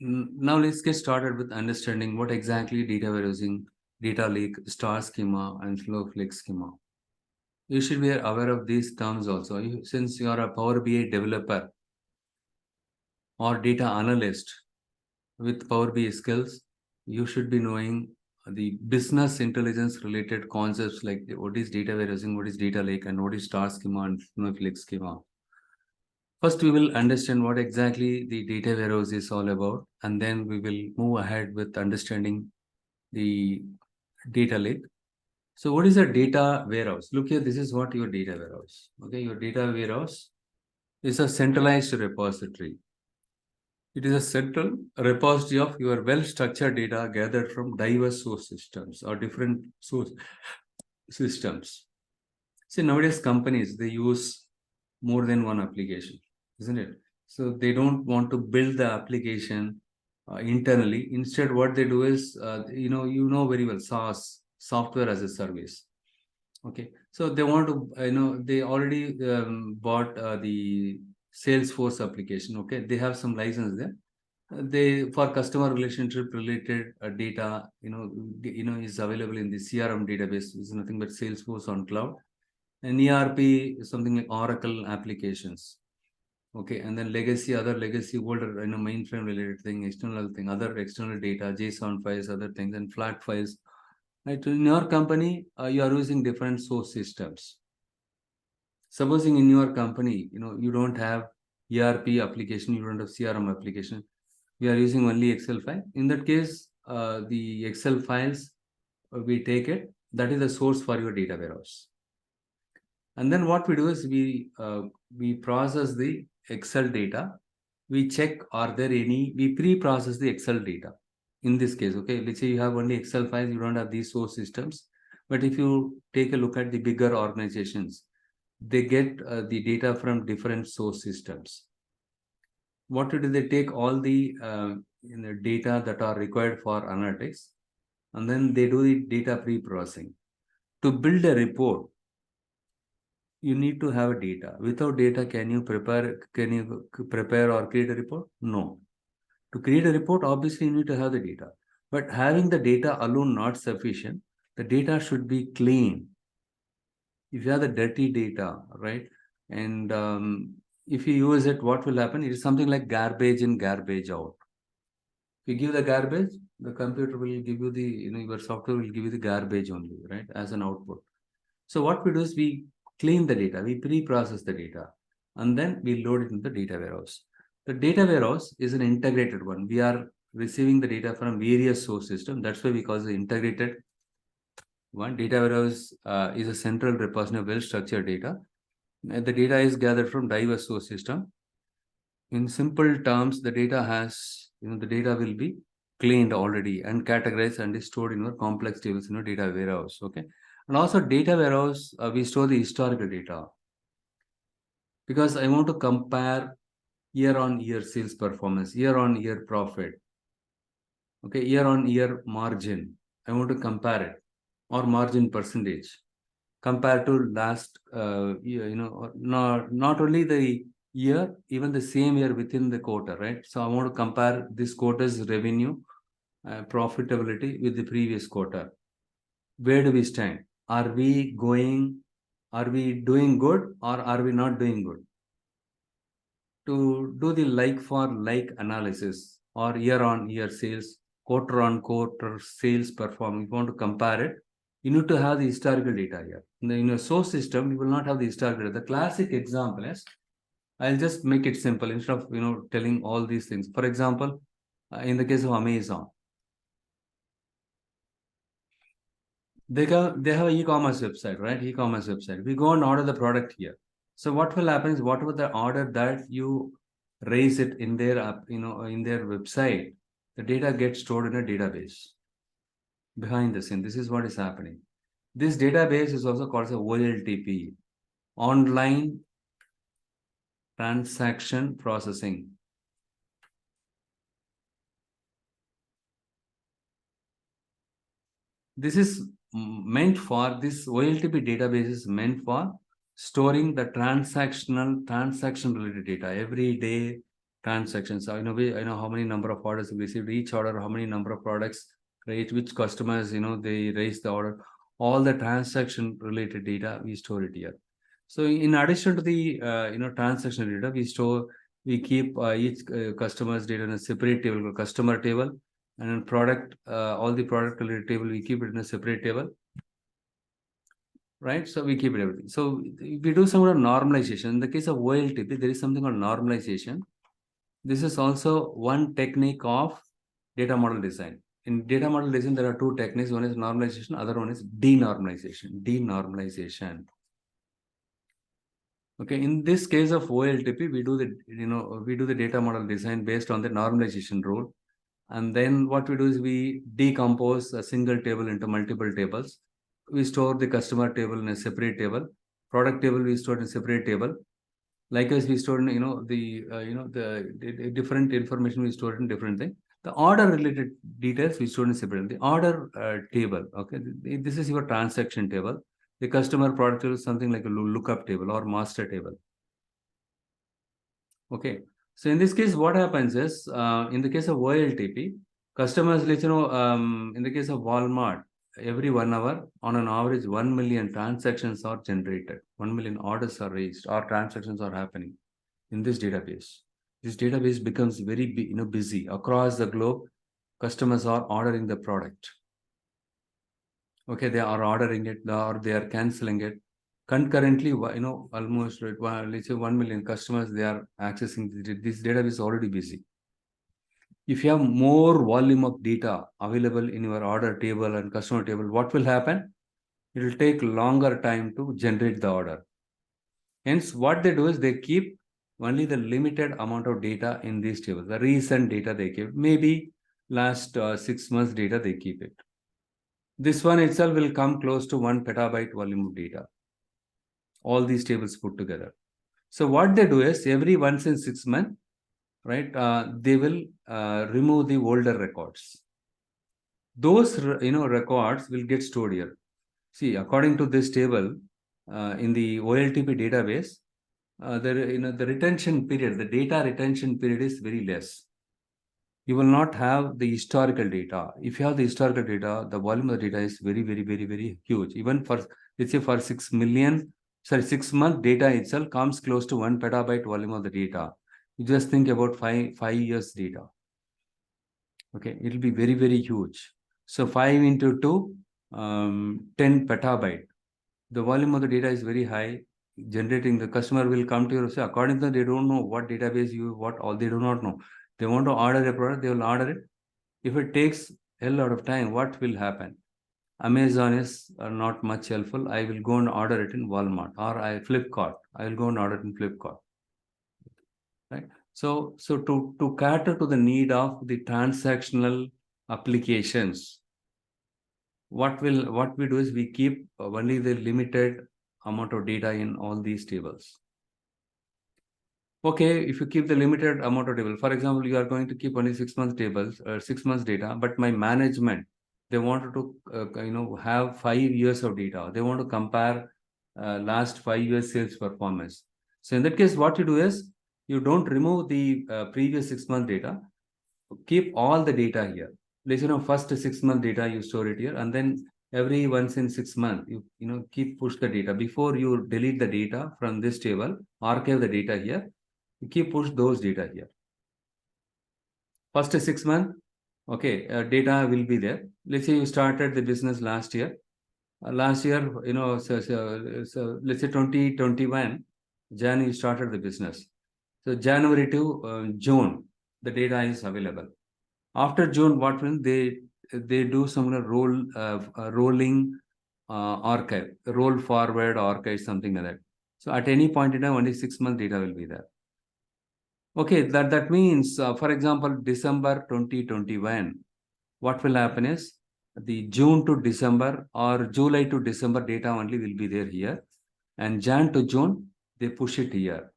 Now let's get started with understanding what exactly data warehousing, data lake, star schema, and Snow-flake schema. You should be aware of these terms also. Since you are a Power BI developer or data analyst with Power BI skills, you should be knowing the business intelligence related concepts like what is data warehousing, what is data lake, and what is star schema and Snow-flake schema. First, we will understand what exactly the data warehouse is all about, and then we will move ahead with understanding the data lake. So what is a data warehouse? Look here, this is what your data warehouse. Okay, your data warehouse is a centralized repository. It is a central repository of your well-structured data gathered from diverse source systems or different source systems. See, nowadays companies, they use more than one application, isn't it? So they don't want to build the application internally. Instead, what they do is, you know very well, SaaS, software as a service. Okay, so they want to, they already bought the Salesforce application. Okay, they have some license there. They for customer relationship related data, is available in the CRM database. It's nothing but Salesforce on cloud. And ERP is something like Oracle applications. Okay, and then other legacy older, mainframe related thing, external thing, other external data, JSON files, other things, and flat files. Right, in your company, you are using different source systems. Supposing in your company, you don't have ERP application, you don't have CRM application, we are using only Excel file. In that case, the Excel files, we take it, that is the source for your data warehouse. And then what we do is we process the Excel data. We check we pre-process the Excel data. In this case, okay, let's say you have only Excel files, you don't have these source systems. But if you take a look at the bigger organizations, they get the data from different source systems. What do they take all the data that are required for analytics, and then they do the data pre-processing. To build a report, you need to have data. Without data, can you prepare or create a report? No. To create a report, obviously you need to have the data. But having the data alone not sufficient. The data should be clean. If you have the dirty data, right? And if you use it, what will happen? It is something like garbage in, garbage out. If you give the garbage, the computer will give you the, your software will give you the garbage only, right? As an output. So what we do is we clean the data, we pre-process the data, and then we load it in the data warehouse. The data warehouse is an integrated one. We are receiving the data from various source systems. That's why we call it integrated one. Data warehouse is a central repository of well-structured data. The data is gathered from diverse source system. In simple terms, the data has, the data will be cleaned already and categorized and is stored in our complex tables in a data warehouse. Okay. And also data warehouse, we store the historical data because I want to compare year-on-year sales performance, year-on-year profit, okay, year-on-year margin. I want to compare it, or margin percentage compared to last year, not only the year, even the same year within the quarter, right? So I want to compare this quarter's revenue profitability with the previous quarter. Where do we stand? Are we doing good, or are we not doing good? To do the like for like analysis or year on year sales, quarter on quarter sales performance, you want to compare it, you need to have the historical data here. In your source system, you will not have the historical data. The classic example is, I'll just make it simple instead of telling all these things. For example, in the case of Amazon, they have an e-commerce website, right? E-commerce website. We go and order the product here. So what will happen is whatever the order that you raise it in their app, in their website, the data gets stored in a database behind the scene. This is what is happening. This database is also called as a OLTP, online transaction processing. This is meant for, this OLTP database is meant for storing the transaction related data every day, transactions. I know how many number of orders we received, each order, how many number of products, right? Which customers, they raised the order. All the transaction related data, we store it here. So in addition to the transaction data, we keep each customer's data in a separate table, customer table, and in product, all the product related table, we keep it in a separate table, right? So we keep it everything. So we do some kind of normalization. In the case of OLTP, there is something called normalization. This is also one technique of data model design. In data model design, there are two techniques. One is normalization, other one is denormalization. Denormalization. Okay, in this case of OLTP, we do the data model design based on the normalization rule. And then what we do is we decompose a single table into multiple tables. We store the customer table in a separate table. Product table we store in a separate table. Likewise, we store the different information we store in different thing. The order related details we store in separate. The order table, okay, this is your transaction table. The customer product table is something like a lookup table or master table. Okay, so in this case, what happens is, in the case of OLTP, customers, in the case of Walmart, every 1 hour, on an average, 1 million transactions are generated. 1 million orders are raised or transactions are happening in this database. This database becomes very busy across the globe. Customers are ordering the product. Okay, they are ordering it or they are canceling it. Concurrently, almost let's say 1 million customers, they are accessing this database is already busy. If you have more volume of data available in your order table and customer table, what will happen? It will take longer time to generate the order. Hence, what they do is they keep only the limited amount of data in these tables. The recent data they keep, maybe last 6 months data they keep it. This one itself will come close to 1 petabyte volume of data. All these tables put together. So what they do is every once in 6 months, right? They will remove the older records. Those records will get stored here. See, according to this table, in the OLTP database, the retention period, the data retention period is very less. You will not have the historical data. If you have the historical data, the volume of the data is very, very, very, very huge. Even for, let's say, for 6 month data itself comes close to 1 petabyte volume of the data. You just think about five years data. Okay, it will be very, very huge. So 5 into 2, 10 petabyte. The volume of the data is very high. Generating, the customer will come to you and say, according to them, they don't know what database they do not know. They want to order a product, they will order it. If it takes a lot of time, what will happen? Amazon is not much helpful. I will go and order it in Walmart or Flipkart. I will go and order it in Flipkart. Right. So to cater to the need of the transactional applications, what we do is we keep only the limited amount of data in all these tables. Okay, if you keep the limited amount of table, for example, you are going to keep only 6 months tables, 6 months data, but my management, they wanted to have 5 years of data. They want to compare last 5 years sales performance. So in that case, what you do is you don't remove the previous 6 month data. Keep all the data here. Let's first 6 month data you store it here, and then every once in 6 months you keep push the data before you delete the data from this table, archive the data here. You keep push those data here. First 6 months, okay, data will be there. Let's say you started the business last year. Last year, so let's say 2021, Jan, you started the business. So January to June, the data is available. After June, what will they do some rolling archive, roll forward archive, something like that. So at any point in time, only 6 month data will be there. Okay, that means, for example, December 2021, what will happen is the June to December or July to December data only will be there here. And Jan to June, they push it here.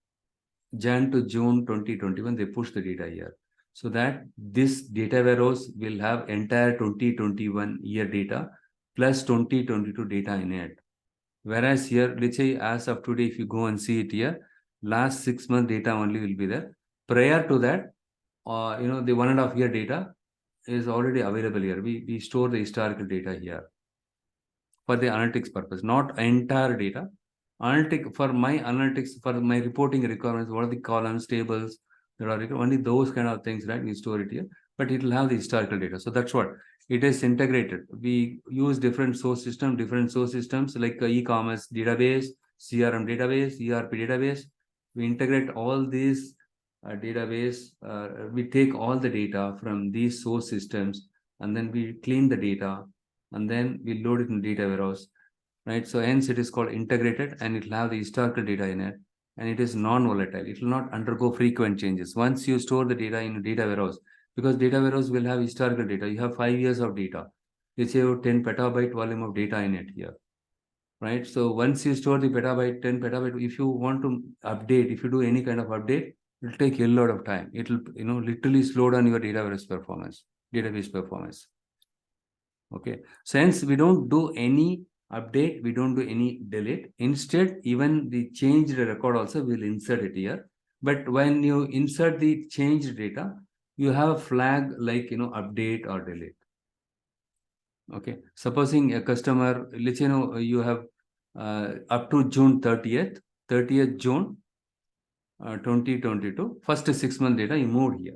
Jan to June 2021, they push the data here. So that this data warehouse will have entire 2021 year data plus 2022 data in it. Whereas here, let's say as of today, if you go and see it here, last 6 month data only will be there. Prior to that, the 1.5 year data is already available here. We store the historical data here for the analytics purpose, not entire data. For my analytics, for my reporting requirements, what are the columns, tables, there are only those kind of things, right? We store it here, but it will have the historical data. So that's what it is integrated. We use different source systems like e-commerce database, CRM database, ERP database. We integrate all these database. We take all the data from these source systems, and then we clean the data, and then we load it in data warehouse, right? So hence it is called integrated, and it will have the historical data in it, and it is non-volatile. It will not undergo frequent changes. Once you store the data in a data warehouse, because data warehouse will have historical data, you have 5 years of data. Let's say you have 10 petabyte volume of data in it here, right? So once you store the 10 petabyte, if you want to update, if you do any kind of update, it will take a lot of time. It will, literally slow down your database performance. Okay, so hence we don't do any update, we don't do any delete. Instead, even the changed record also will insert it here. But when you insert the changed data, you have a flag like update or delete. Okay, supposing a customer, let's you have up to June 30th June 2022, first 6 month data you moved here.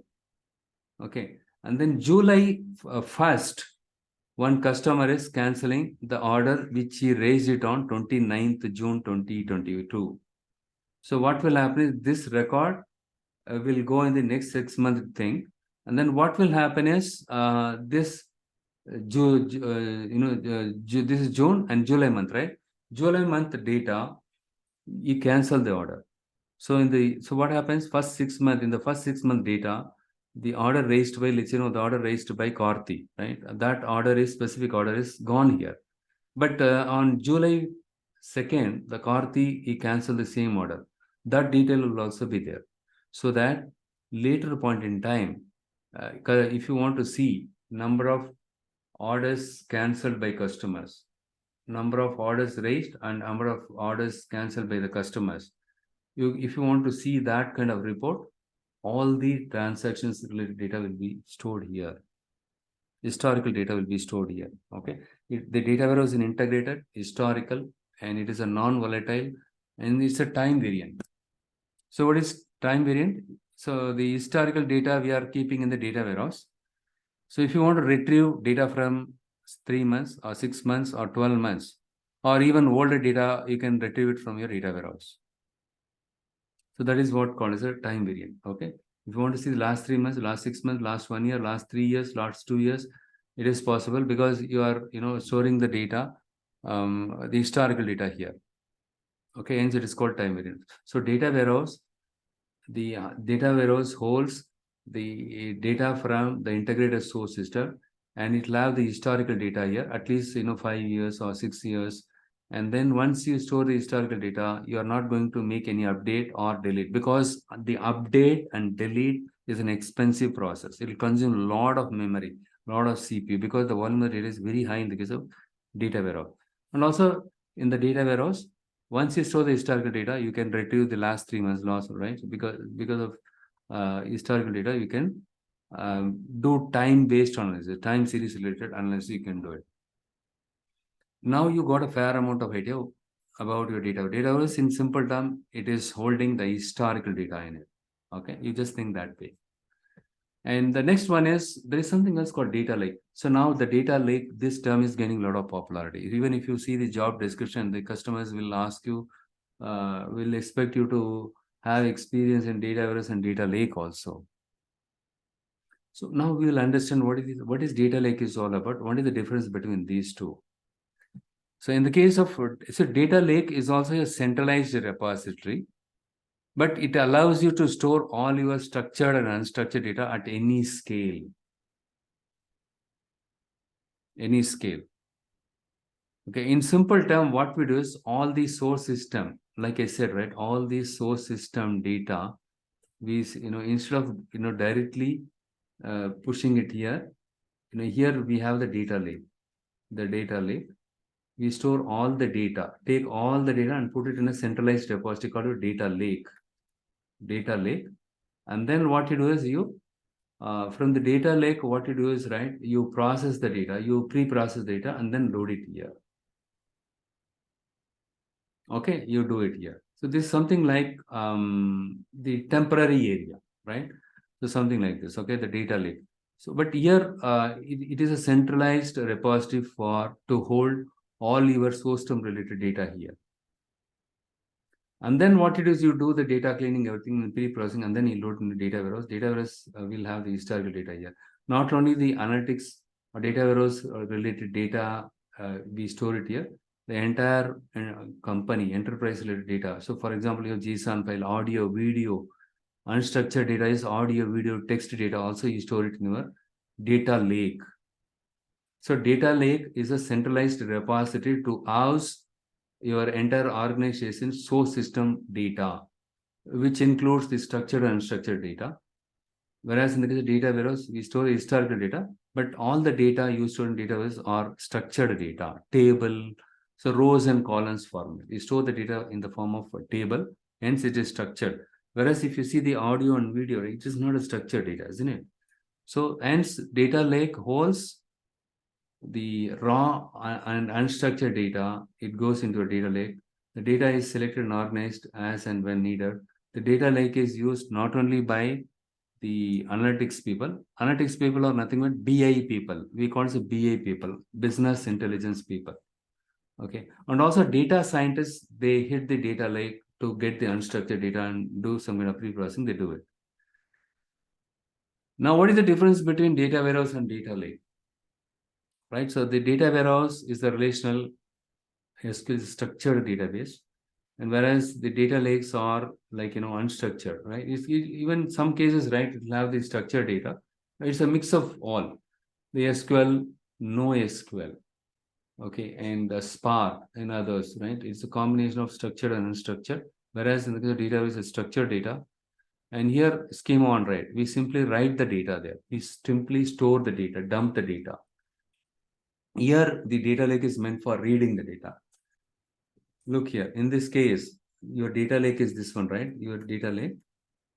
Okay, and then July 1st, one customer is canceling the order which he raised it on 29th June 2022. So what will happen is this record will go in the next 6 month thing, and then what will happen is this this is June and July month, right? July month data, you cancel the order. So what happens first 6 month, in the first 6 month data, the order raised by, let's the order raised by Karthi, right? That order is specific order is gone here. But on July 2nd, the Karthi, he canceled the same order. That detail will also be there. So that later point in time, if you want to see number of orders cancelled by customers, number of orders raised and number of orders cancelled by the customers, if you want to see that kind of report, all the transactions related data will be stored here. Historical data will be stored here. Okay, the data warehouse is integrated, historical, and it is a non-volatile, and it's a time variant. So what is time variant? So the historical data we are keeping in the data warehouse. So if you want to retrieve data from 3 months or 6 months or 12 months, or even older data, you can retrieve it from your data warehouse. So that is what called as a time variant. Okay. If you want to see the last 3 months, last 6 months, last 1 year, last 3 years, last 2 years, it is possible because you are, storing the data, the historical data here. Okay, hence it is called time variant. So data warehouse, the data warehouse holds the data from the integrated source system, and it will have the historical data here, at least 5 years or 6 years. And then once you store the historical data, you are not going to make any update or delete, because the update and delete is an expensive process. It will consume a lot of memory, a lot of CPU, because the volume of data is very high in the case of data warehouse. And also in the data warehouse, once you store the historical data, you can retrieve the last 3 months loss, right? Because of historical data, you can do time-based analysis, time series related analysis, you can do it. Now you got a fair amount of idea about your data. Data was, in simple term, it is holding the historical data in it. Okay, you just think that way. And the next one is, there is something else called data lake. So now the data lake, this term is gaining a lot of popularity. Even if you see the job description, the customers will ask you, will expect you to have experience in data warehouse and data lake also. So now we will understand what is data lake is all about. What is the difference between these two? So in the case of, so data lake is also a centralized repository, but it allows you to store all your structured and unstructured data at any scale. Any scale. Okay, in simple term, what we do is all the source system, like I said, right, all the source system data, we, instead of, directly pushing it here, here we have the data lake. The data lake, we store all the data, take all the data and put it in a centralized repository called a data lake. Data lake. And then what you do is you, from the data lake, what you do is, right, you process the data, you pre-process data and then load it here. Okay, you do it here. So this is something like the temporary area, right? So something like this, okay, the data lake. So, but here it is a centralized repository for to hold all your source term related data here. And then what it is, you do the data cleaning, everything in pre-processing, and then you load in the data warehouse. Data warehouse will have the historical data here. Not only the analytics or data warehouse related data, we store it here. The entire company, enterprise related data. So for example, your JSON file, audio, video, unstructured data is audio, video, text data. Also you store it in your data lake. So data lake is a centralized repository to house your entire organization source system data, which includes the structured and unstructured data. Whereas in the case of data warehouse, we store historical data, but all the data you store in data warehouse are structured data, table, so rows and columns format. We store the data in the form of a table, hence it is structured. Whereas if you see the audio and video, it is not a structured data, isn't it? So hence data lake holds the raw and unstructured data. It goes into a data lake. The data is selected and organized as and when needed. The data lake is used not only by the analytics people. Analytics people are nothing but BI people. We call it BI people, business intelligence people. Okay. And also data scientists, they hit the data lake to get the unstructured data and do some kind of pre-processing. They do it. Now, what is the difference between data warehouse and data lake? Right. So the data warehouse is the relational SQL structured database, and whereas the data lakes are like unstructured, right? Even some cases, right, it will have the structured data. It's a mix of all the SQL, no SQL, okay, and Spark and others, right? It's a combination of structured and unstructured. Whereas in the case of database, it's structured data, and here schema on write. We simply write the data there. We simply store the data, dump the data. Here, the data lake is meant for reading the data. Look here, in this case, your data lake is this one, right? Your data lake.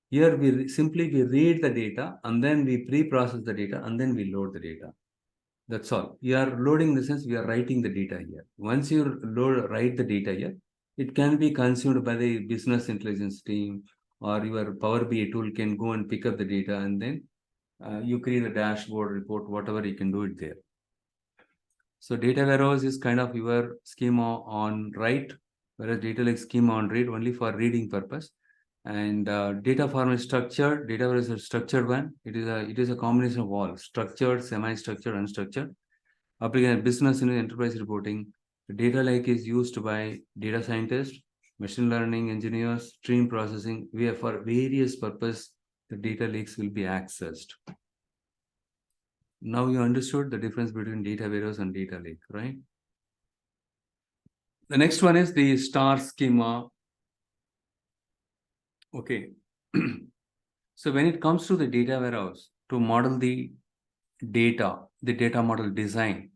Here, we read the data and then we pre-process the data and then we load the data. That's all. We are loading in the sense we are writing the data here. Once you write the data here, it can be consumed by the business intelligence team, or your Power BI tool can go and pick up the data and then you create a dashboard report, whatever you can do it there. So data warehouse is kind of your schema on write, whereas data lake schema on read only for reading purpose. And data format structured, data warehouse is a structured one. It is a combination of all structured, semi-structured, unstructured. Application business and enterprise reporting. The data lake is used by data scientists, machine learning engineers, stream processing. For various purpose, the data lakes will be accessed. Now you understood the difference between data warehouse and data lake, right? The next one is the star schema. Okay. So when it comes to the data warehouse, to model the data model design,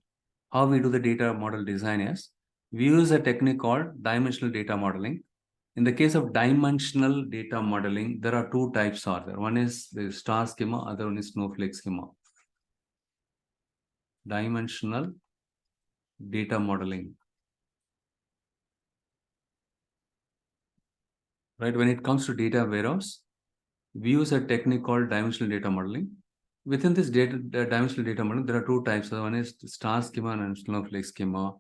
how we do the data model design is, we use a technique called dimensional data modeling. In the case of dimensional data modeling, there are two types are there. One is the star schema, other one is snowflake schema. Dimensional data modeling. Right, when it comes to data warehouse, we use a technique called dimensional data modeling. Within this dimensional data modeling, there are two types. One is star schema and snowflake schema.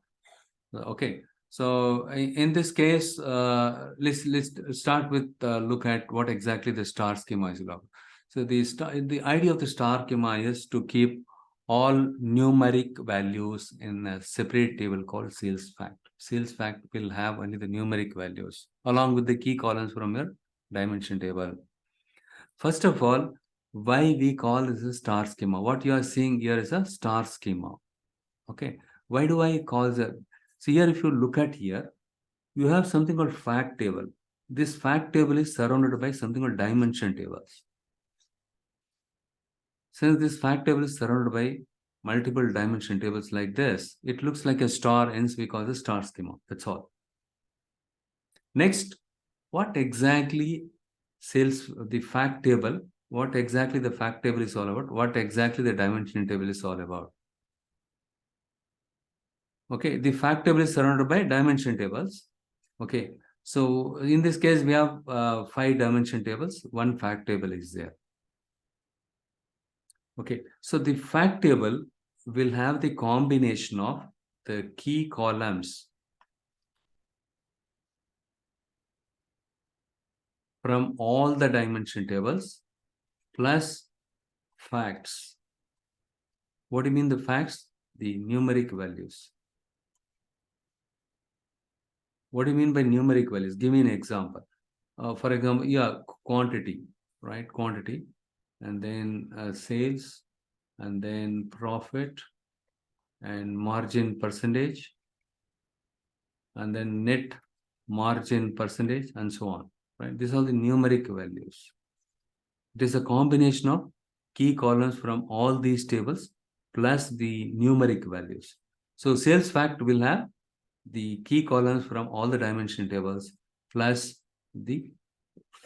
Okay, so in this case, let's start with look at what exactly the star schema is about. So the idea of the star schema is to keep all numeric values in a separate table called sales fact. Sales fact will have only the numeric values along with the key columns from your dimension table. First of all, why we call this a star schema? What you are seeing here is a star schema. Okay, why do I call that? So here, if you look at here, you have something called fact table. This fact table is surrounded by something called dimension tables. Since this fact table is surrounded by multiple dimension tables like this, it looks like a star, hence we call the star schema. That's all. Next, what exactly sales, the fact table, what exactly the fact table is all about, what exactly the dimension table is all about. Okay, the fact table is surrounded by dimension tables. Okay, so in this case, we have 5 dimension tables, 1 fact table is there. Okay, so the fact table will have the combination of the key columns from all the dimension tables plus facts. What do you mean the facts? The numeric values. What do you mean by numeric values? Give me an example. For example, yeah, quantity, right? Quantity, and then sales, and then profit, and margin percentage, and then net margin percentage, and so on, right? These are the numeric values. It is a combination of key columns from all these tables plus the numeric values. So sales fact will have the key columns from all the dimension tables plus the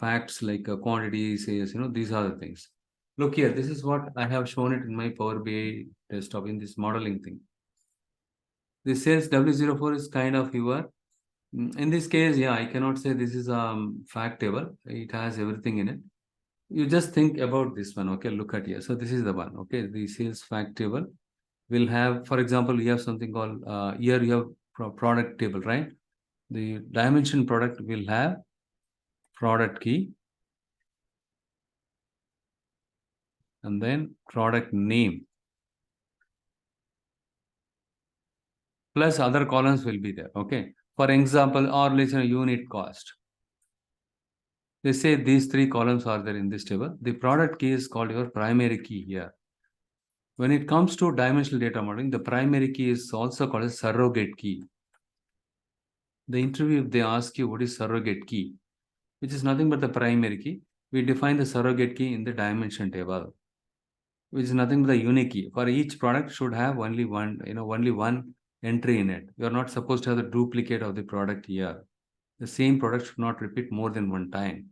facts like quantity, sales, these are the things. Look here, this is what I have shown it in my Power BI desktop in this modeling thing. The sales W04 is kind of your, in this case, yeah, I cannot say this is a fact table. It has everything in it. You just think about this one, okay? Look at here. So this is the one, okay? The sales fact table will have, for example, you have something called, here you have product table, right? The dimension product will have product key and then product name plus other columns will be there, okay? For example, or let's say unit cost. They say these 3 columns are there in this table. The product key is called your primary key here. When it comes to dimensional data modeling, the primary key is also called a surrogate key. The interview, if they ask you what is surrogate key, which is nothing but the primary key, we define the surrogate key in the dimension table, which is nothing but the unique key. For each product should have only one, only one entry in it. You are not supposed to have the duplicate of the product here. The same product should not repeat more than one time.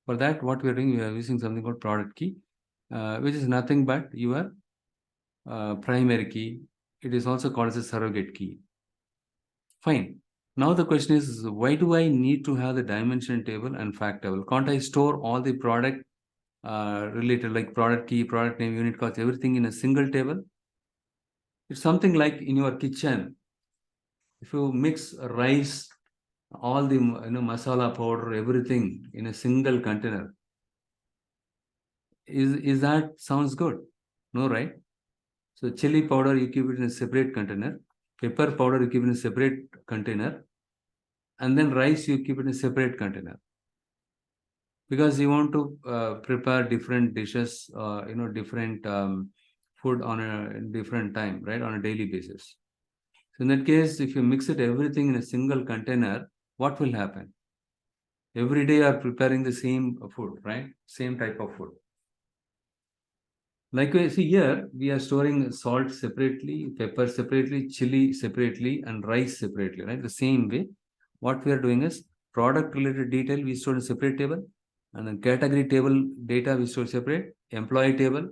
For that, what we are doing, we are using something called product key, which is nothing but your primary key. It is also called as a surrogate key. Fine. Now the question is, why do I need to have the dimension table and fact table? Can't I store all the product related, like product key, product name, unit cost, everything in a single table? It's something like in your kitchen. If you mix rice, all the masala powder, everything in a single container, is that sounds good? No, right? So chili powder you keep it in a separate container, pepper powder you keep it in a separate container, and then rice you keep it in a separate container because you want to prepare different dishes, different food on a different time, right, on a daily basis. So in that case, if you mix it everything in a single container, what will happen? Every day you are preparing the same food, right? Same type of food. Likewise, see here, we are storing salt separately, pepper separately, chili separately, and rice separately, right? The same way, what we are doing is product related detail we store in separate table, and then category table data we store separate, employee table,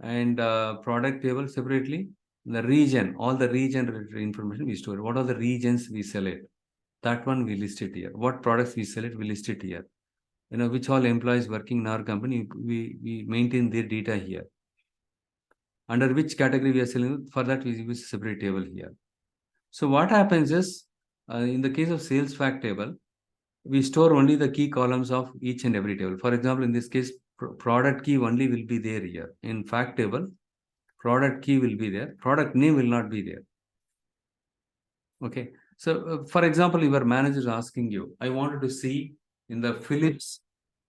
and product table separately. The region, all the region related information we store. What are the regions we select? That one we list it here. What products we select, we list it here. Which all employees working in our company, we maintain their data here. Under which category we are selling, for that we use a separate table here. So what happens is, in the case of sales fact table, we store only the key columns of each and every table. For example, in this case, product key only will be there here. In fact table, product key will be there. Product name will not be there. Okay. So, for example, your manager is asking you, I wanted to see in the Philips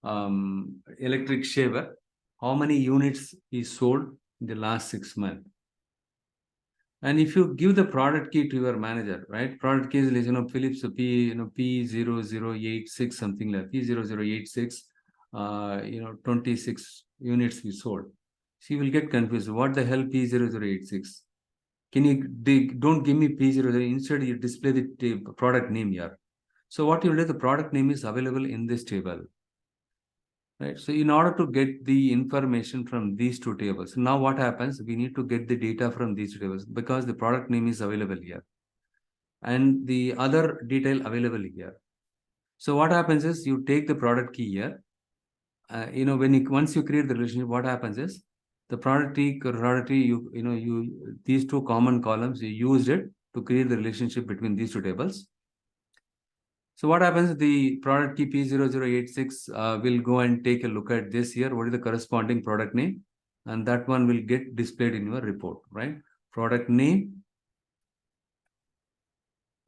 electric shaver, how many units is sold in the last 6 months. And if you give the product key to your manager, right? Product key is Philips P0086 something like P0086 26 units we sold. She will get confused. What the hell P0086? Can you don't give me P00, instead you display the product name here. So what you will do, the product name is available in this table. right? So in order to get the information from these two tables, now what happens? We need to get the data from these two tables because the product name is available here and the other detail available here. So what happens is you take the product key here. When once you create the relationship, what happens is the product key, these two common columns, you used it to create the relationship between these two tables. So what happens? The product key P0086 will go and take a look at this here. What is the corresponding product name? And that one will get displayed in your report, right? Product name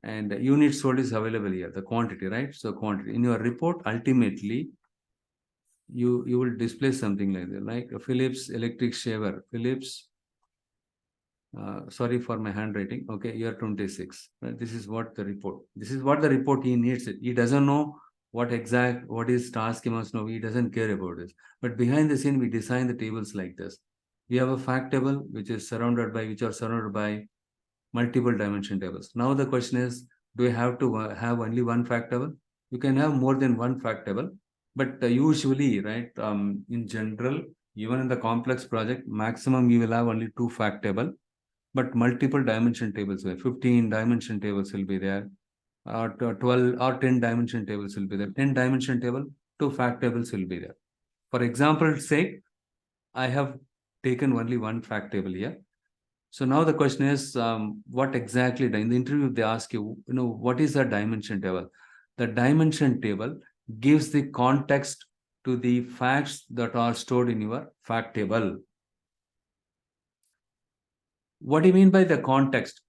and unit sold is available here, the quantity, right? So quantity in your report, ultimately, you will display something like that, like a Philips electric shaver, Philips. Sorry for my handwriting. Okay, year 26. Right? This is what the report. This is what the report he needs it. He doesn't know what is star schema now. He doesn't care about this. But behind the scene, we design the tables like this. We have a fact table which are surrounded by multiple dimension tables. Now the question is, do we have to have only one fact table? You can have more than one fact table, but usually, right, in general, even in the complex project, maximum you will have only two fact table, but multiple dimension tables, 15 dimension tables will be there, or 12 or 10 dimension tables will be there. 10 dimension table, two fact tables will be there. For example's sake, I have taken only one fact table here. So now the question is, what exactly in the interview they ask you, what is a dimension table? The dimension table gives the context to the facts that are stored in your fact table. What do you mean by the context?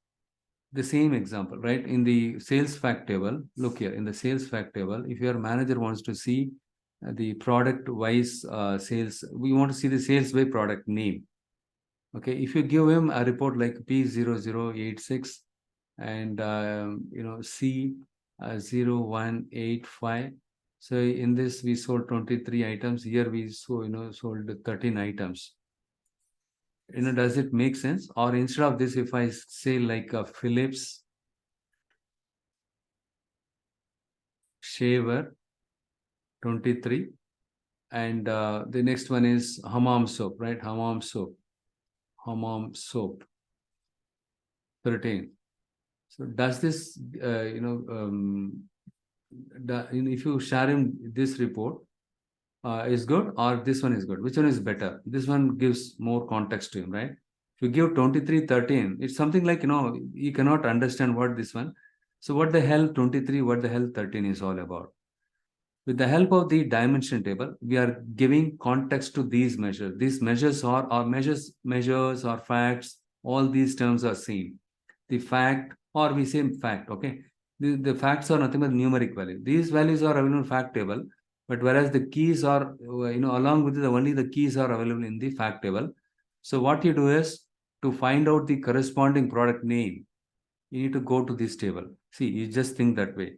The same example, right? In the sales fact table, look here, in the sales fact table, if your manager wants to see the product wise sales, we want to see the sales by product name. Okay, if you give him a report like P0086 and C0185, so in this we sold 23 items. Here we sold 13 items. Does it make sense? Or instead of this, if I say like a Philips shaver 23, and the next one is hammam soap, right? Hammam soap 13. So does this, if you share him this report, is good or this one is good? Which one is better? This one gives more context to him, right? If you give 2313, it's something like, you cannot understand what this one. So what the hell 23, what the hell 13 is all about? With the help of the dimension table, we are giving context to these measures. These measures are measures or facts. All these terms are same. The fact, or we say fact, okay? The facts are nothing but numeric value. These values are available in fact table, but whereas the keys are, along with only the keys are available in the fact table. So what you do is, to find out the corresponding product name, you need to go to this table. See, you just think that way.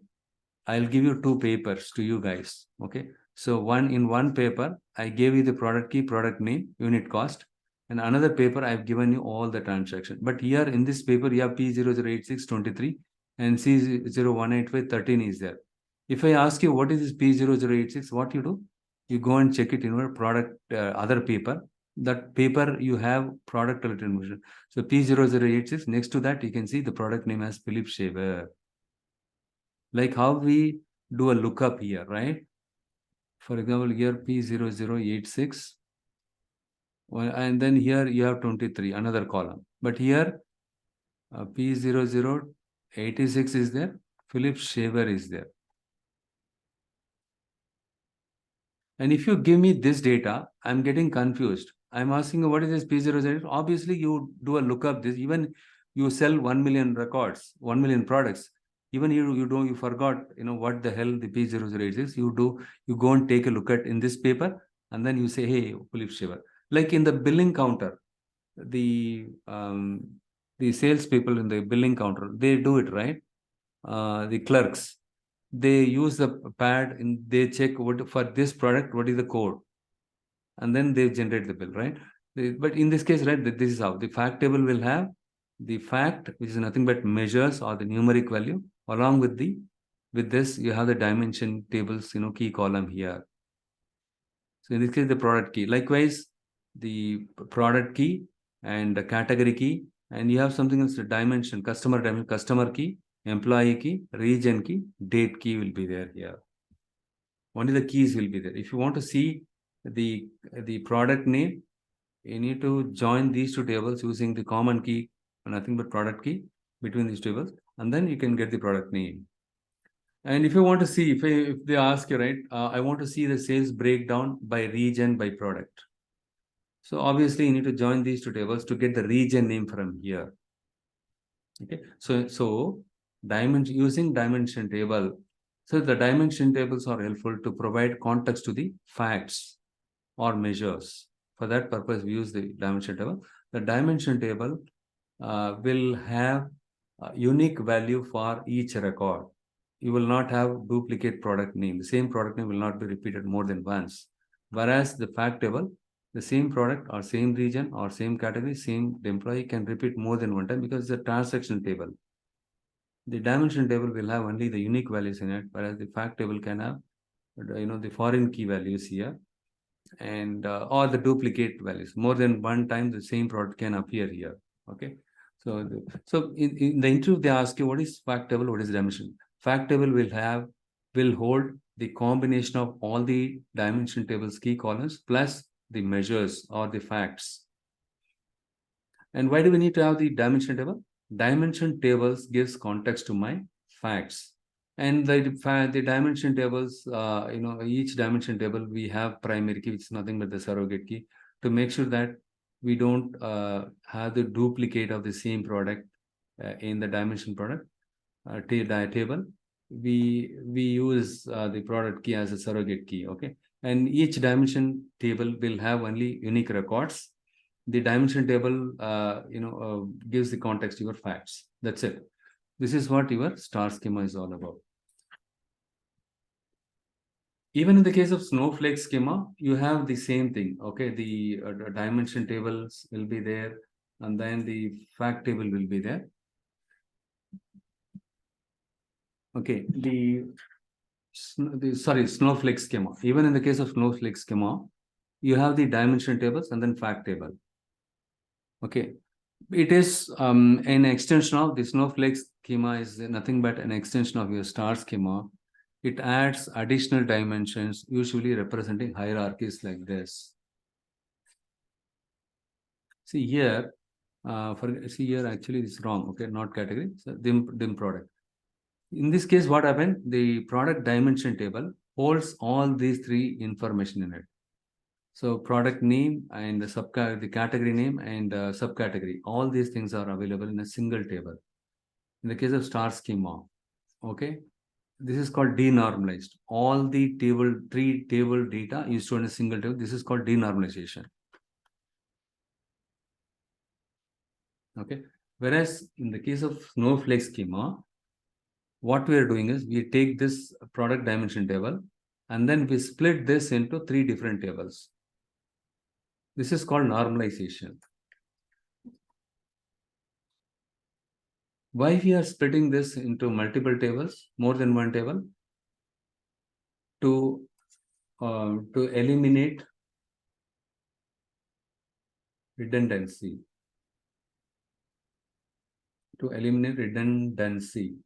I'll give you two papers to you guys. Okay. So one paper, I gave you the product key, product name, unit cost. And another paper, I've given you all the transaction. But here in this paper, you have P008623 and C018513 is there. If I ask you what is this P0086, what you do? You go and check it in your product, other paper. That paper you have product related information. So P0086, next to that, you can see the product name as Philips Shaver. Like how we do a lookup here, right? For example, here P0086, and then here you have 23, another column. But here P0086 is there, Philips Shaver is there. And if you give me this data, I'm getting confused. I'm asking you, what is this P00? Obviously, you do a lookup. This even you sell 1 million records, 1 million products. Even you forgot, what the hell the P00 is. You go and take a look at in this paper, and then you say, hey, Philips Shaver. Like in the billing counter, the sales people in the billing counter, they do it, right? The clerks, they use the pad and they check what for this product, what is the code, and then they generate the bill, right? But in this case, right, this is how the fact table will have the fact, which is nothing but measures or the numeric value, along with this you have the dimension tables, key column here. So in this case, the product key. Likewise, the product key and the category key, and you have something else, the dimension, customer dimension, customer key, employee key, region key, date key will be there here. Only the keys will be there. If you want to see the product name, you need to join these two tables using the common key, nothing but product key between these tables, and then you can get the product name. And if you want to see, if they ask you, right, I want to see the sales breakdown by region, by product. So obviously you need to join these two tables to get the region name from here. Okay, so dimension, using dimension table. So the dimension tables are helpful to provide context to the facts or measures. For that purpose, we use the dimension table. The dimension table will have a unique value for each record. You will not have duplicate product name. The same product name will not be repeated more than once. Whereas the fact table, the same product or same region or same category, same employee can repeat more than one time because it's a transaction table. The dimension table will have only the unique values in it, whereas the fact table can have, the foreign key values here, and or the duplicate values. More than one time, the same product can appear here. Okay. So in the interview, they ask you what is fact table, what is dimension. Fact table will hold the combination of all the dimension tables key columns plus the measures or the facts. And why do we need to have the dimension table? Dimension tables gives context to my facts. And the dimension tables, each dimension table, we have primary key, which is nothing but the surrogate key, to make sure that we don't have the duplicate of the same product in the dimension product table. We use the product key as a surrogate key, okay? And each dimension table will have only unique records. The dimension table, gives the context to your facts. That's it. This is what your star schema is all about. Even in the case of Snow-flake schema, you have the same thing. Okay, the dimension tables will be there, and then the fact table will be there. Okay, Snow-flake schema. Even in the case of Snow-flake schema, you have the dimension tables and then fact table. Okay, it is an extension of the Snow-flake schema is nothing but an extension of your star schema. It adds additional dimensions, usually representing hierarchies like this. See here, actually it's wrong. Okay, not category. So dim product. In this case, what happened? The product dimension table holds all these three information in it. So product name and the category name and subcategory, all these things are available in a single table. In the case of star schema, okay, this is called denormalized. All the three table data is stored in a single table. This is called denormalization. Okay. Whereas in the case of Snow-flake schema, what we are doing is we take this product dimension table and then we split this into three different tables. This is called normalization. Why we are splitting this into multiple tables, more than one table? To eliminate redundancy. To eliminate redundancy.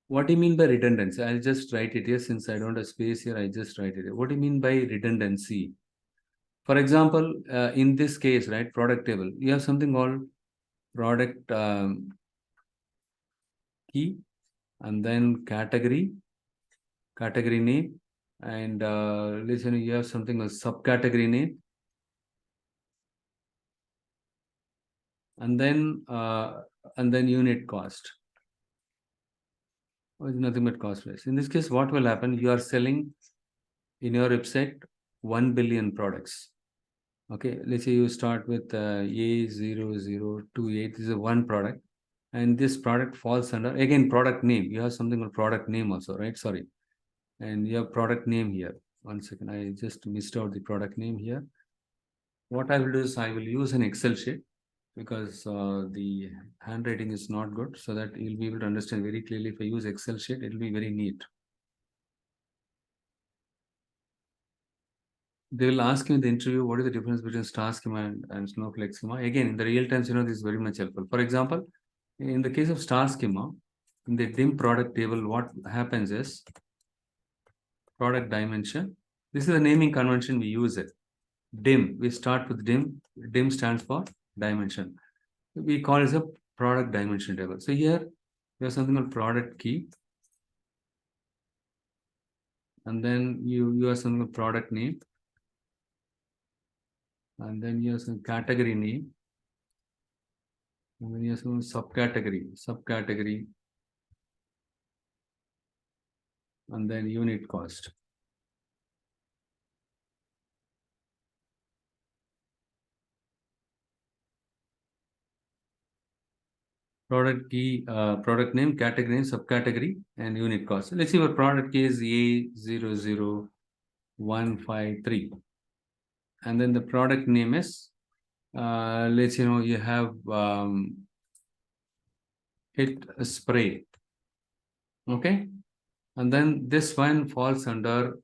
What do you mean by redundancy? I'll just write it here since I don't have space here. I just write it here. What do you mean by redundancy? For example, in this case, right, product table, you have something called product key, and then category name, and listen, you have something called subcategory name, and then unit cost. It's nothing but cost price. In this case, what will happen? You are selling in your website 1 billion products. Okay, let's say you start with A0028. This is one product, and this product falls under, again, product name. You have something called product name also, right? Sorry. And you have product name here. One second, I just missed out the product name here. What I will do is I will use an Excel sheet because the handwriting is not good, so that you'll be able to understand very clearly. If I use Excel sheet, it will be very neat. they will ask you in the interview, what is the difference between star schema and Snowflake schema? Again, in the real time, this is very much helpful. For example, in the case of star schema, in the dim product table, what happens is product dimension. This is the naming convention we use it. Dim, we start with dim. Dim stands for dimension. We call it a product dimension table. So here, you have something called product key. And then you have something called product name. And then you have some category name. And then you have some subcategory, and then unit cost. Product key, product name, category name, subcategory, and unit cost. So let's see what product key is A00153. And then the product name is, let's you have hit a spray. Okay. And then this one falls under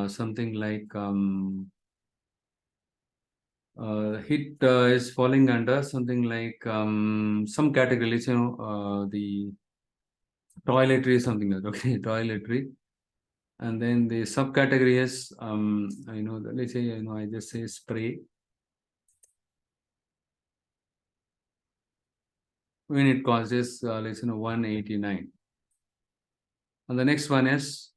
something like hit is falling under something like some category, the toiletry is something else. Okay, toiletry. And then the subcategory is let's say I just say spray. Unit cost is let's 189. And the next one is,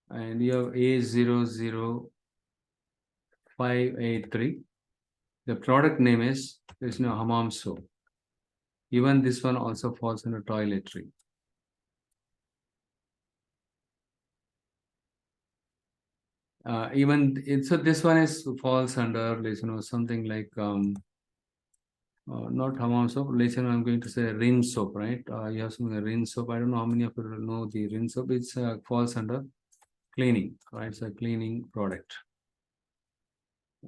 and you have A00583. The product name is hammam soap. Even this one also falls under toiletry. So this one is falls under something like not hammam soap. I'm going to say rinse soap, right? You have some rinse soap. I don't know how many of you know the rinse soap. It falls under cleaning, right? It's a cleaning product.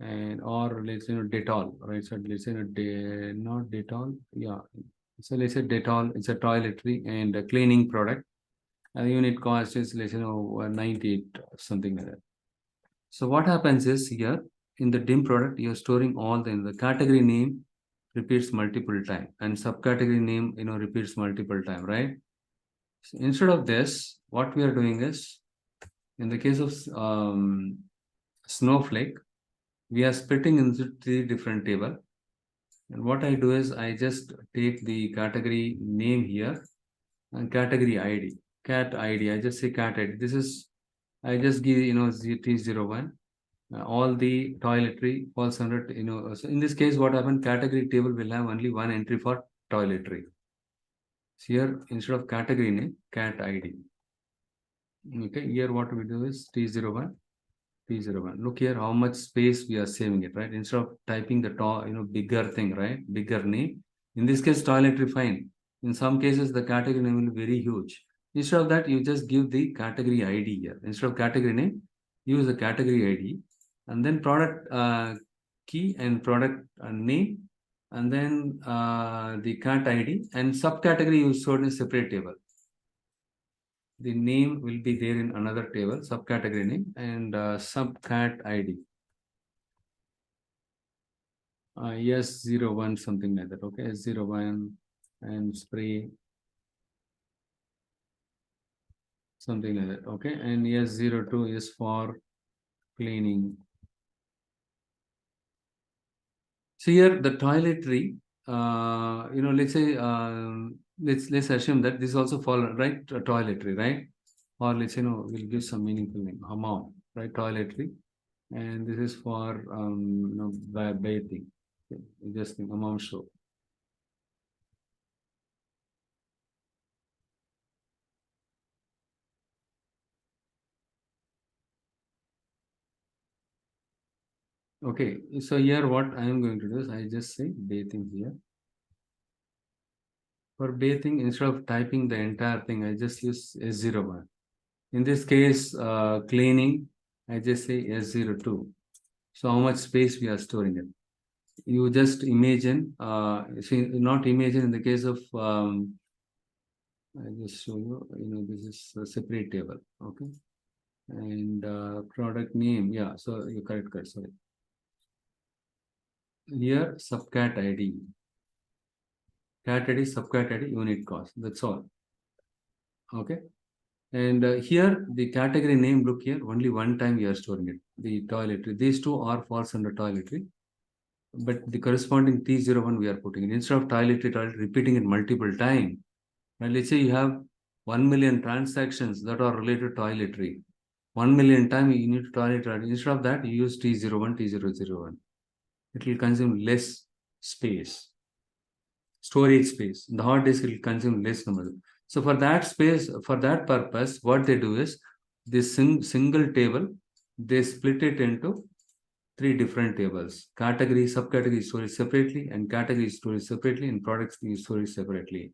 And or Dettol, right? So let's say not Dettol, yeah. So let's say Dettol, it's a toiletry and a cleaning product. And the unit cost is 98 something like that. So what happens is here in the dim product, you're storing all the category name repeats multiple time and subcategory name repeats multiple time, right? So instead of this, what we are doing is, in the case of Snowflake, we are splitting into 3 different table. And what I do is I just take the category name here and category ID, cat ID. I just say cat ID. This is, I just give T01. All the toiletry falls under so in this case, what happened, category table will have only one entry for toiletry. So here, instead of category name, cat ID. Okay, here what we do is T01. Look here how much space we are saving it, right? Instead of typing the bigger thing, right? Bigger name. In this case, toiletry fine. In some cases, the category name will be very huge. Instead of that, you just give the category ID here. Instead of category name, use the category ID, and then product key and product name, and then the cat ID, and subcategory you stored in a separate table. The name will be there in another table, subcategory name and subcat ID. S01 something like that. Okay, S01 and spray something like that. Okay, and S02 is for cleaning. So here the toiletry, let's say let's assume that this also fall right, toiletry, right? Or let's we'll give some meaningful name, hammam, right? Toiletry, and this is for bathing. Okay. Just hammam soap. Okay, so here what I am going to do is I just say bathing here. For bathing, instead of typing the entire thing, I just use S01. In this case, cleaning, I just say S02. So how much space we are storing it? You just imagine, see, not imagine in the case of, I just show you, this is a separate table, okay? And product name, yeah, so you correct, sorry. Here, subcat ID. Cat ID, subcat ID, unit cost. That's all. Okay. And here, the category name, look here, only one time we are storing it. The toiletry. These two are falls under toiletry. But the corresponding T01 we are putting it. Instead of toilet, repeating it multiple times. Right? Let's say you have 1 million transactions that are related to toiletry. 1 million times you need to toilet. Instead of that, you use T01, T001. It will consume less space, storage space. The hard disk will consume less number. So for that space, for that purpose, what they do is this single table, they split it into three different tables: category, subcategory storage separately, and category storage separately, and products storage separately.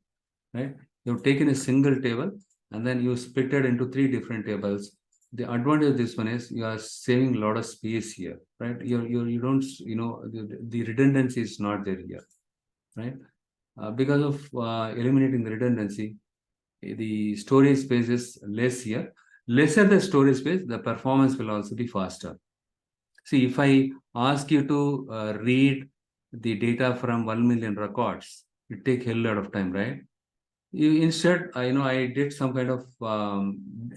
Right? You've taken a single table and then you split it into three different tables. The advantage of this one is you are saving a lot of space here, right? You don't, the redundancy is not there here, right? Because of eliminating the redundancy, the storage space is less here. Lesser the storage space, the performance will also be faster. See, if I ask you to read the data from 1 million records, it take a lot of time, right? Instead, I did some kind of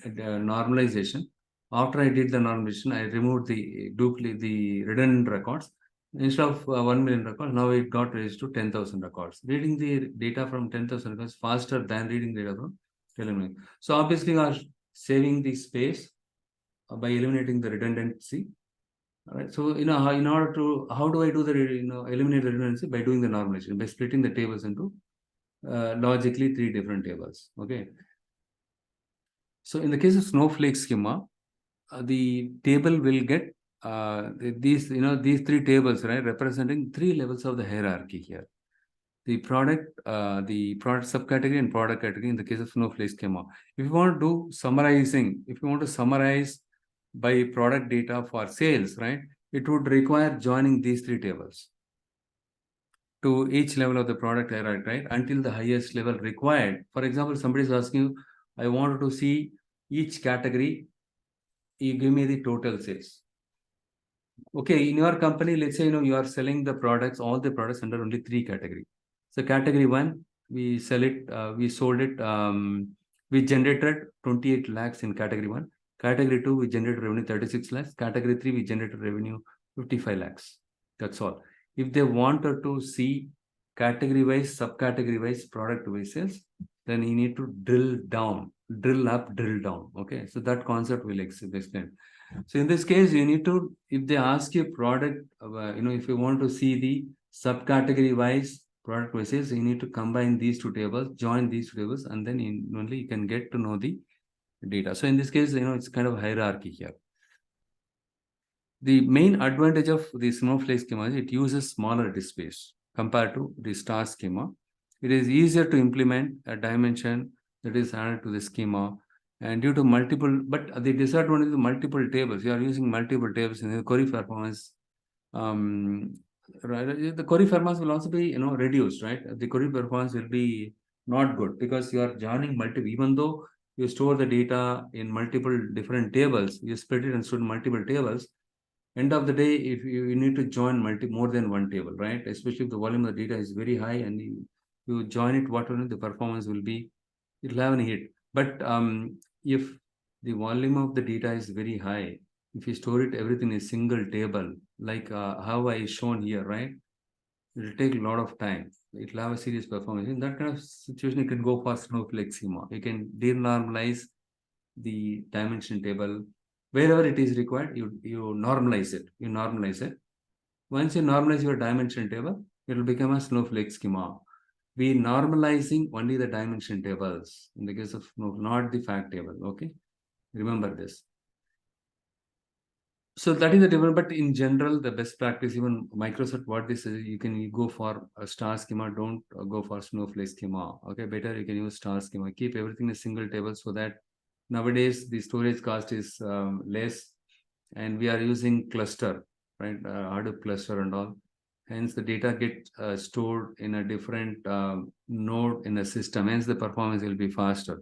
normalization. After I did the normalization, I removed the redundant records. Instead of 1 million records, now it got raised to 10,000 records. Reading the data from 10,000 records faster than reading data from 10 million. So obviously, you are saving the space by eliminating the redundancy. All right. So, in order to, how do I do the, eliminate the redundancy? By doing the normalization, by splitting the tables into logically three different tables. Okay. So in the case of Snow-flake schema, the table will get these three tables, right, representing three levels of the hierarchy here. The product subcategory and product category in the case of Snow-flake schema. If you want to do summarizing, if you want to summarize by product data for sales, right, it would require joining these three tables to each level of the product hierarchy, right, until the highest level required. For example, somebody is asking you, I wanted to see each category, you give me the total sales. Okay, in your company, let's say, you are selling the products, all the products under only three categories. So category one, we sold it, we generated 28 lakhs in category one. Category two, we generated revenue 36 lakhs. Category three, we generated revenue 55 lakhs. That's all. If they wanted to see category wise, subcategory wise, product wise sales, then you need to drill down, drill up, drill down. Okay, so that concept will explain. So in this case, you need to, if they ask you product, if you want to see the subcategory wise product wise sales, you need to combine these two tables, join these two tables, and then only you can get to know the data. So in this case, it's kind of hierarchy here. The main advantage of the Snow-flake schema is it uses smaller disk space compared to the star schema. It is easier to implement a dimension that is added to the schema, and due to multiple, but the disadvantage is multiple tables. You are using multiple tables in the query performance. The query performance will also be reduced, right? The query performance will be not good because you are joining multiple. Even though you store the data in multiple different tables, you split it and store in multiple tables. End of the day, if you need to join more than one table, right? Especially if the volume of the data is very high and you join it, whatever the performance will be, it'll have a hit. But if the volume of the data is very high, if you store it everything in a single table, like how I shown here, right? It will take a lot of time. It will have a serious performance. In that kind of situation, you can go for Snow-flake schema. You can denormalize the dimension table. Wherever it is required, you normalize it. Once you normalize your dimension table, it will become a Snow-flake schema. We normalizing only the dimension tables in the case of not the fact table. Okay, remember this. So that is the difference. But in general, the best practice, even Microsoft, what this is, you can go for a star schema. Don't go for Snow-flake schema. Okay, better you can use star schema. Keep everything in a single table so that nowadays the storage cost is less, and we are using cluster, right? Hadoop cluster and all. Hence, the data get stored in a different node in the system. Hence, the performance will be faster.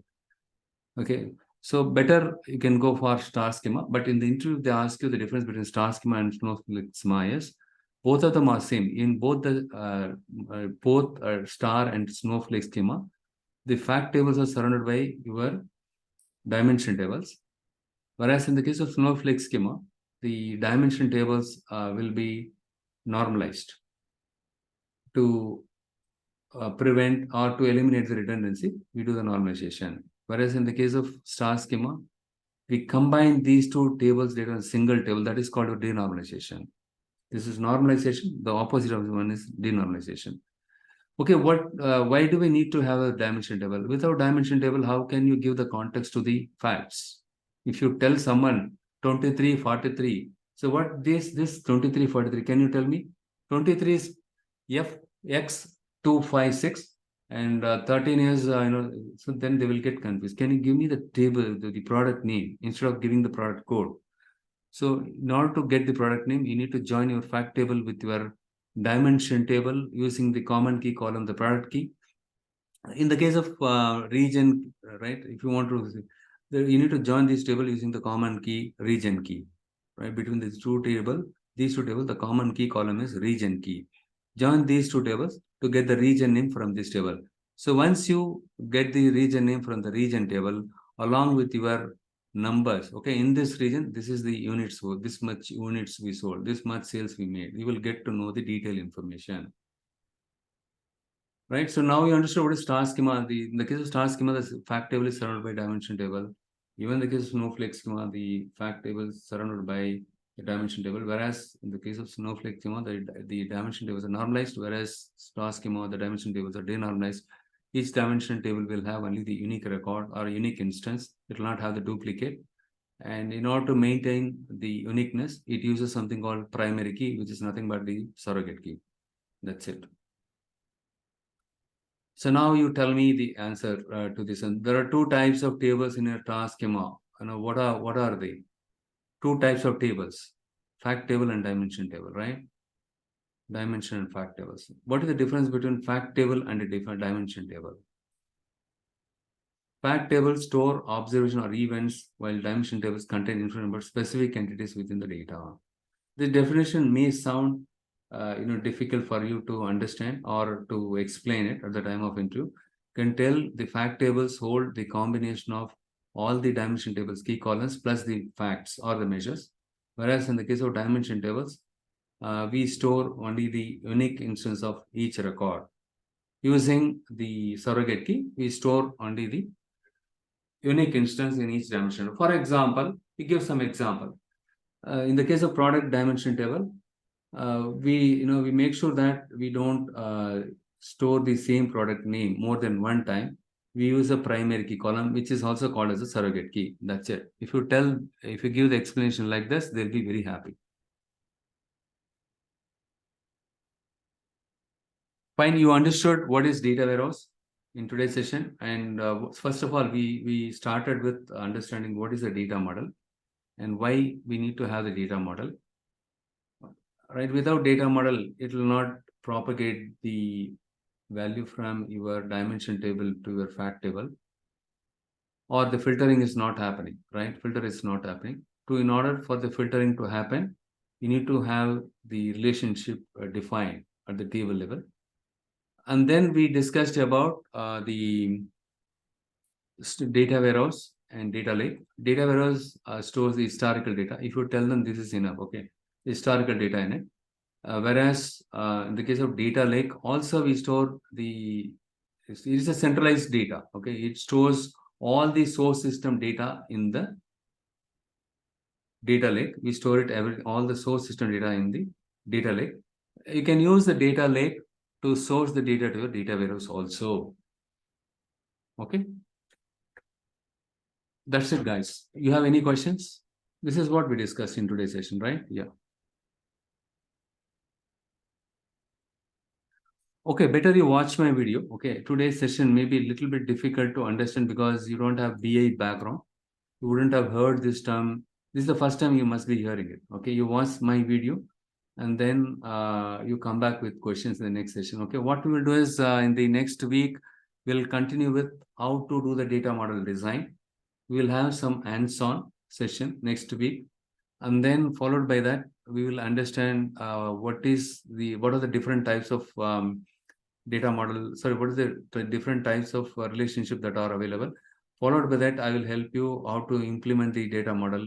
Okay. So better you can go for star schema, but in the interview they ask you the difference between star schema and snowflake schema is both of them are same. In both the star and snowflake schema, the fact tables are surrounded by your dimension tables. Whereas in the case of snowflake schema, the dimension tables will be normalized to prevent or to eliminate the redundancy. We do the normalization. Whereas in the case of star schema, we combine these two tables data in a single table. That is called a denormalization. This is normalization. The opposite of the one is denormalization. Okay, why do we need to have a dimension table? Without dimension table, how can you give the context to the facts? If you tell someone 23, 43, so what this 23, 43, can you tell me? 23 is FX256 and 13 is, so then they will get confused. Can you give me the table, the product name instead of giving the product code? So in order to get the product name, you need to join your fact table with your dimension table using the common key column, the product key. In the case of region, right, if you want to, you need to join this table using the common key, region key, right? Between these two tables, the common key column is region key. Join these two tables to get the region name from this table. So once you get the region name from the region table, along with your numbers, okay, in this region, this is the units sold, this much units we sold, this much sales we made, you will get to know the detailed information. Right, so now you understood what is star schema. In the case of star schema, the fact table is surrounded by dimension table. Even in the case of snowflake schema, the fact table is surrounded by the dimension table. Whereas in the case of snowflake schema, the dimension tables are normalized. Whereas star schema, the dimension tables are denormalized. Each dimension table will have only the unique record or unique instance. It will not have the duplicate. And in order to maintain the uniqueness, it uses something called primary key, which is nothing but the surrogate key. That's it. So now you tell me the answer to this. And there are two types of tables in your task schema. What are they? Two types of tables: fact table and dimension table, right? Dimension and fact tables. What is the difference between fact table and a different dimension table? Fact tables store observation or events, while dimension tables contain information about specific entities within the data. The definition may sound difficult for you to understand or to explain it at the time of interview. Can tell the fact tables hold the combination of all the dimension tables key columns plus the facts or the measures, whereas in the case of dimension tables, we store only the unique instance of each record. Using the surrogate key, we store only the unique instance in each dimension. For example, we give some example. In the case of product dimension table, we make sure that we don't store the same product name more than one time. We use a primary key column, which is also called as a surrogate key. That's it. If you give the explanation like this, they'll be very happy. Fine, you understood what is data warehouse in today's session. And first of all, we started with understanding what is a data model and why we need to have the data model. Right, without data model, it will not propagate the value from your dimension table to your fact table, or the filtering is not happening, right? Filter is not happening. In order for the filtering to happen, you need to have the relationship defined at the table level. And then we discussed about the data warehouse and data lake. Data warehouse stores the historical data. If you tell them this is enough, okay, historical data in it. Whereas in the case of data lake, also we store it is a centralized data. Okay, it stores all the source system data in the data lake. We store it all the source system data in the data lake. You can use the data lake to source the data to your data warehouse also. Okay, that's it, guys. You have any questions? This is what we discussed in today's session, right? Yeah. Okay, better you watch my video. Okay, today's session may be a little bit difficult to understand because you don't have BI background. You wouldn't have heard this term. This is the first time you must be hearing it. Okay, you watch my video and then you come back with questions in the next session. Okay, what we will do is in the next week, we'll continue with how to do the data model design. We will have some hands-on session next week, and then followed by that, we will understand what are the different types of data model. Sorry, what is the different types of relationship that are available. Followed by that, I will help you how to implement the data model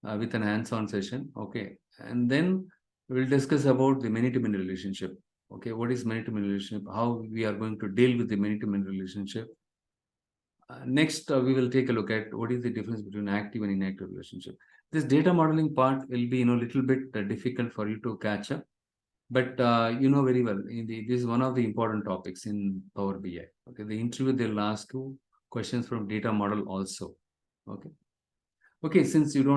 with an hands-on session. Okay, and then we'll discuss about the many-to-many relationship. Okay, what is many-to-many relationship? How we are going to deal with the many-to-many relationship. Next, we will take a look at what is the difference between active and inactive relationship. This data modeling part will be, little bit difficult for you to catch up, but you know very well. This is one of the important topics in Power BI. Okay, the interview they'll ask you questions from data model also. Okay, okay. Since you don't